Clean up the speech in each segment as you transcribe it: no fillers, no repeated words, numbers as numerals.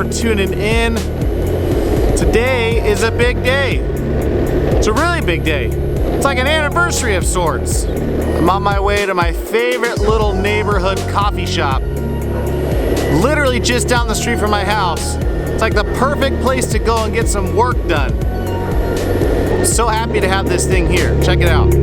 for tuning in. Today is a big day. It's a really big day. It's like an anniversary of sorts. I'm on my way to my favorite little neighborhood coffee shop. Literally just down the street from my house. It's like the perfect place to go and get some work done. I'm so happy to have this thing here. Check it out.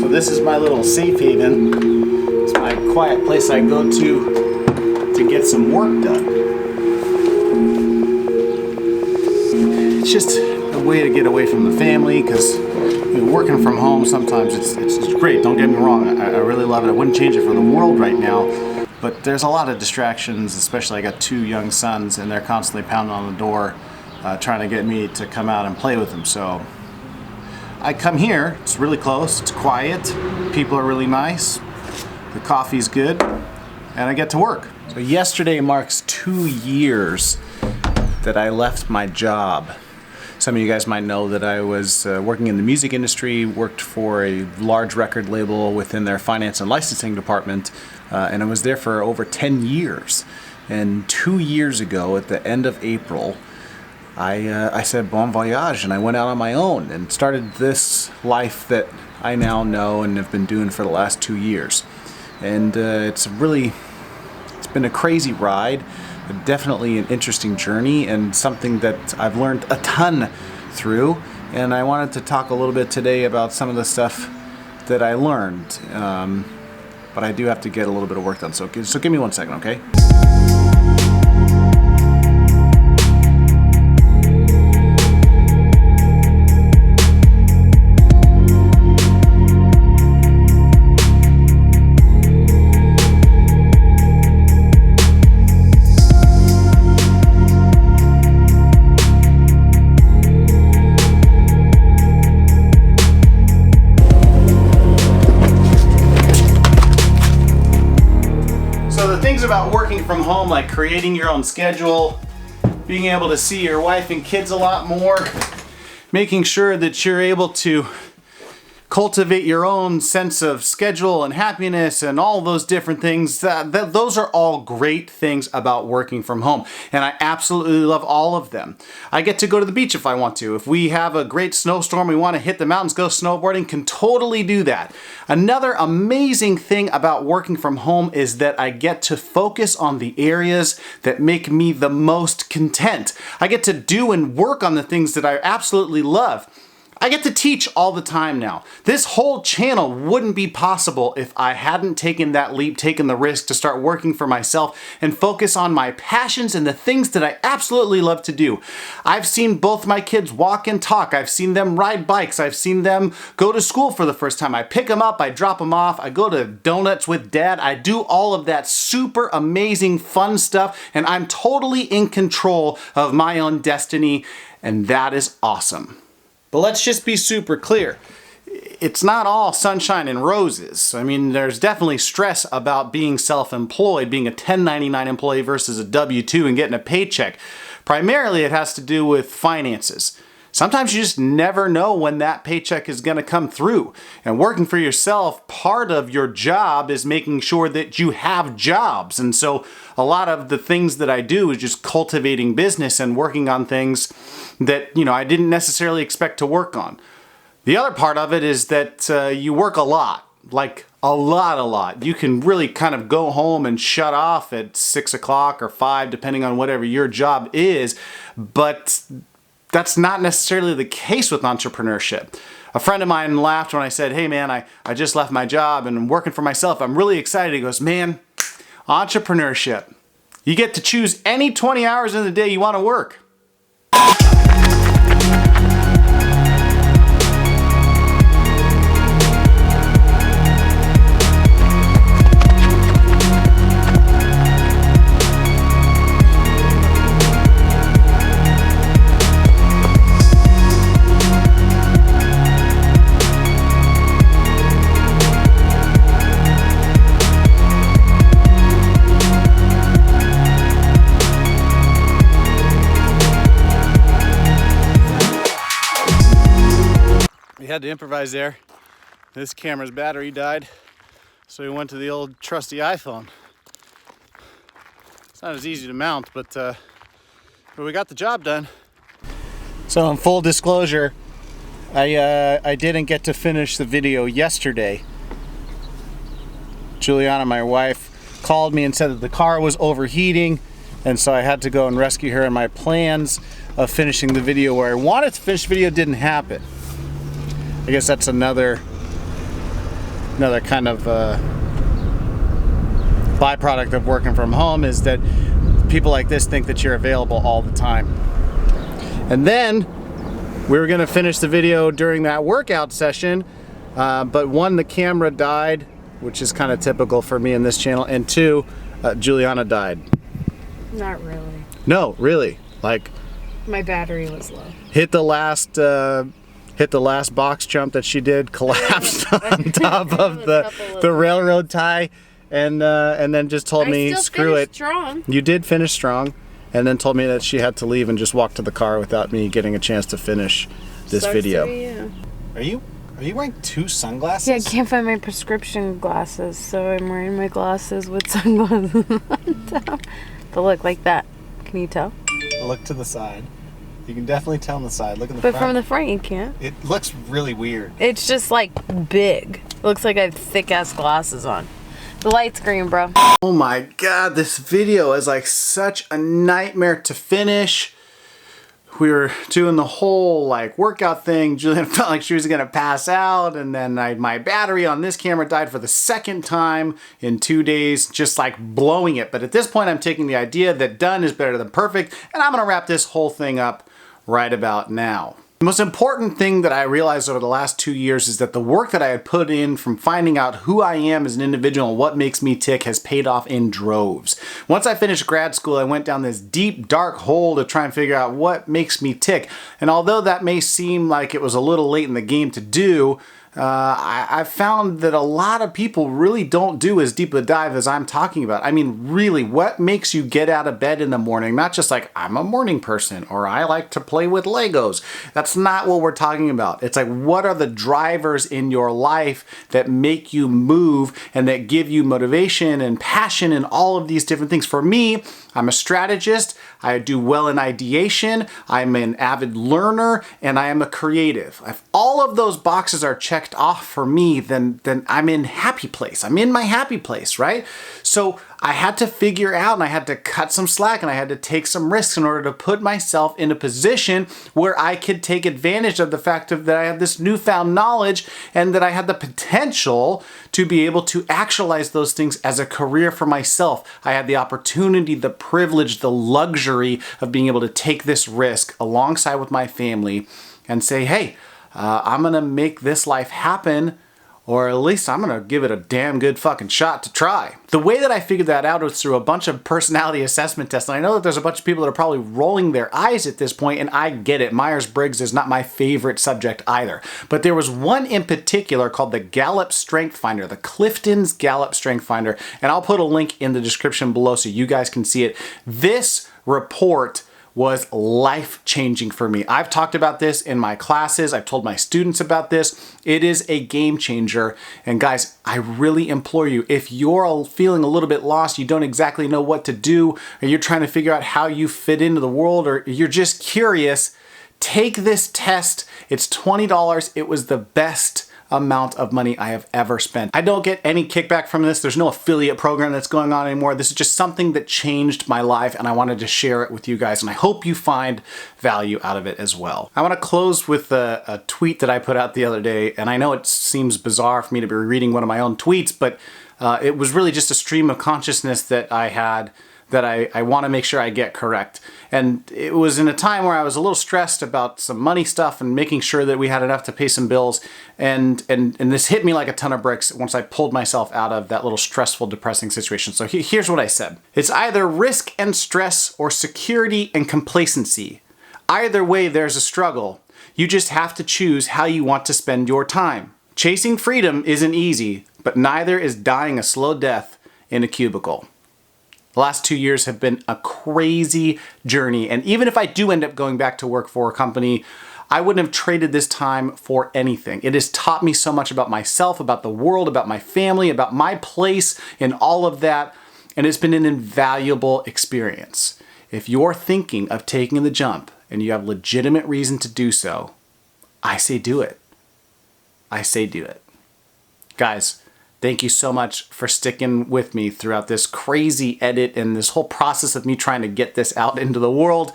This is my little safe haven. It's my quiet place I go to get some work done. It's just a way to get away from the family because working from home sometimes it's great. Don't get me wrong. I really love it. I wouldn't change it for the world right now. But there's a lot of distractions, especially I got 2 young sons and they're constantly pounding on the door trying to get me to come out and play with them. So I come here, it's really close, it's quiet, people are really nice, the coffee's good, and I get to work. So yesterday marks 2 years that I left my job. Some of you guys might know that I was working in the music industry, worked for a large record label within their finance and licensing department, and I was there for over 10 years. And 2 years ago, at the end of April, I said bon voyage, and I went out on my own and started this life that I now know and have been doing for the last 2 years. And it's been a crazy ride, definitely an interesting journey, and something that I've learned a ton through. And I wanted to talk a little bit today about some of the stuff that I learned. But I do have to get a little bit of work done, so give me 1 second, okay? About working from home, like creating your own schedule, being able to see your wife and kids a lot more, making sure that you're able to cultivate your own sense of schedule and happiness and all those different things. Those are all great things about working from home, and I absolutely love all of them. I get to go to the beach if I want to. If we have a great snowstorm, we want to hit the mountains, go snowboarding, can totally do that. Another amazing thing about working from home is that I get to focus on the areas that make me the most content. I get to do and work on the things that I absolutely love. I get to teach all the time now. This whole channel wouldn't be possible if I hadn't taken that leap, taken the risk to start working for myself and focus on my passions and the things that I absolutely love to do. I've seen both my kids walk and talk. I've seen them ride bikes. I've seen them go to school for the first time. I pick them up, I drop them off, I go to donuts with dad. I do all of that super amazing fun stuff, and I'm totally in control of my own destiny, and that is awesome. But let's just be super clear. It's not all sunshine and roses. I mean, there's definitely stress about being self-employed, being a 1099 employee versus a W-2 and getting a paycheck. Primarily, it has to do with finances. Sometimes you just never know when that paycheck is going to come through. And working for yourself, part of your job is making sure that you have jobs. And so a lot of the things that I do is just cultivating business and working on things that, I didn't necessarily expect to work on. The other part of it is that you work a lot, like a lot. You can really kind of go home and shut off at 6 o'clock or 5, depending on whatever your job is. But that's not necessarily the case with entrepreneurship. A friend of mine laughed when I said, hey man, I just left my job and I'm working for myself. I'm really excited. He goes, man, entrepreneurship. You get to choose any 20 hours in the day you want to work. We had to improvise there. This camera's battery died, so we went to the old trusty iPhone. It's not as easy to mount, but we got the job done. So in full disclosure, I didn't get to finish the video yesterday. Juliana, my wife, called me and said that the car was overheating, and so I had to go and rescue her, and my plans of finishing the video where I wanted to finish the video didn't happen. I guess that's another kind of byproduct of working from home, is that people like this think that you're available all the time. And then we were gonna finish the video during that workout session, but one, the camera died, which is kind of typical for me in this channel, and two, Juliana died. Not really. No, really. Like, my battery was low. Hit the last box jump that she did, collapsed on top of the railroad tie, and then just told me, screw it. Strong. You did finish strong, and then told me that she had to leave and just walk to the car without me getting a chance to finish this video. Are you wearing two sunglasses? Yeah, I can't find my prescription glasses, so I'm wearing my glasses with sunglasses on top. But look, like that. Can you tell? Look to the side. You can definitely tell on the side. Look in the front. But from the front, you can't. It looks really weird. It's just like big. Looks like I have thick ass glasses on. The light's green, bro. Oh my god, this video is like such a nightmare to finish. We were doing the whole like workout thing. Julian felt like she was gonna pass out, and then my battery on this camera died for the second time in 2 days, just like blowing it. But at this point, I'm taking the idea that done is better than perfect, and I'm gonna wrap this whole thing up right about now. The most important thing that I realized over the last 2 years is that the work that I had put in from finding out who I am as an individual and what makes me tick has paid off in droves. Once I finished grad school, I went down this deep, dark hole to try and figure out what makes me tick. And although that may seem like it was a little late in the game to do, I found that a lot of people really don't do as deep a dive as I'm talking about. I mean, really, what makes you get out of bed in the morning? Not just like, I'm a morning person, or I like to play with Legos. That's not what we're talking about. It's like, what are the drivers in your life that make you move and that give you motivation and passion and all of these different things? For me, I'm a strategist, I do well in ideation, I'm an avid learner, and I am a creative. If all of those boxes are checked off for me, then I'm in happy place. I'm in my happy place, right? So I had to figure out, and I had to cut some slack, and I had to take some risks in order to put myself in a position where I could take advantage of the fact that I had this newfound knowledge and that I had the potential to be able to actualize those things as a career for myself. I had the opportunity, the privilege, the luxury of being able to take this risk alongside with my family and say, hey, I'm gonna make this life happen, or at least I'm gonna give it a damn good fucking shot to try. The way that I figured that out was through a bunch of personality assessment tests. And I know that there's a bunch of people that are probably rolling their eyes at this point, and I get it. Myers-Briggs is not my favorite subject either. But there was one in particular called the Gallup Strength Finder, the Clifton's Gallup Strength Finder. And I'll put a link in the description below so you guys can see it. This report was life-changing for me. I've talked about this in my classes. I've told my students about this. It is a game changer. And guys, I really implore you, if you're feeling a little bit lost, you don't exactly know what to do, or you're trying to figure out how you fit into the world, or you're just curious, take this test. It's $20. It was the best amount of money I have ever spent. I don't get any kickback from this. There's no affiliate program that's going on anymore. This is just something that changed my life, and I wanted to share it with you guys, and I hope you find value out of it as well. I want to close with a tweet that I put out the other day, and I know it seems bizarre for me to be reading one of my own tweets, but it was really just a stream of consciousness that I had that I want to make sure I get correct. And it was in a time where I was a little stressed about some money stuff and making sure that we had enough to pay some bills. And this hit me like a ton of bricks once I pulled myself out of that little stressful, depressing situation. So here's what I said. It's either risk and stress or security and complacency. Either way, there's a struggle. You just have to choose how you want to spend your time. Chasing freedom isn't easy, but neither is dying a slow death in a cubicle. The last 2 years have been a crazy journey, and even if I do end up going back to work for a company, I wouldn't have traded this time for anything. It has taught me so much about myself, about the world, about my family, about my place in all of that, and it's been an invaluable experience. If you're thinking of taking the jump and you have legitimate reason to do so, I say do it. I say do it. Guys, thank you so much for sticking with me throughout this crazy edit and this whole process of me trying to get this out into the world.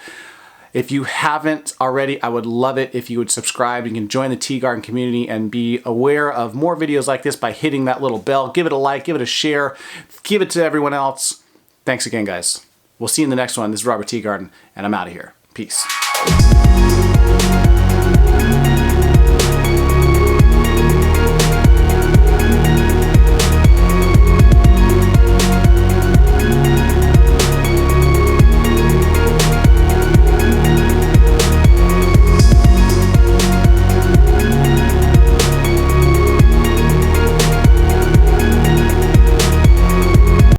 If you haven't already, I would love it if you would subscribe. You can join the Tea Garden community and be aware of more videos like this by hitting that little bell. Give it a like, give it a share, give it to everyone else. Thanks again, guys. We'll see you in the next one. This is Robert Teagarden, and I'm out of here. Peace.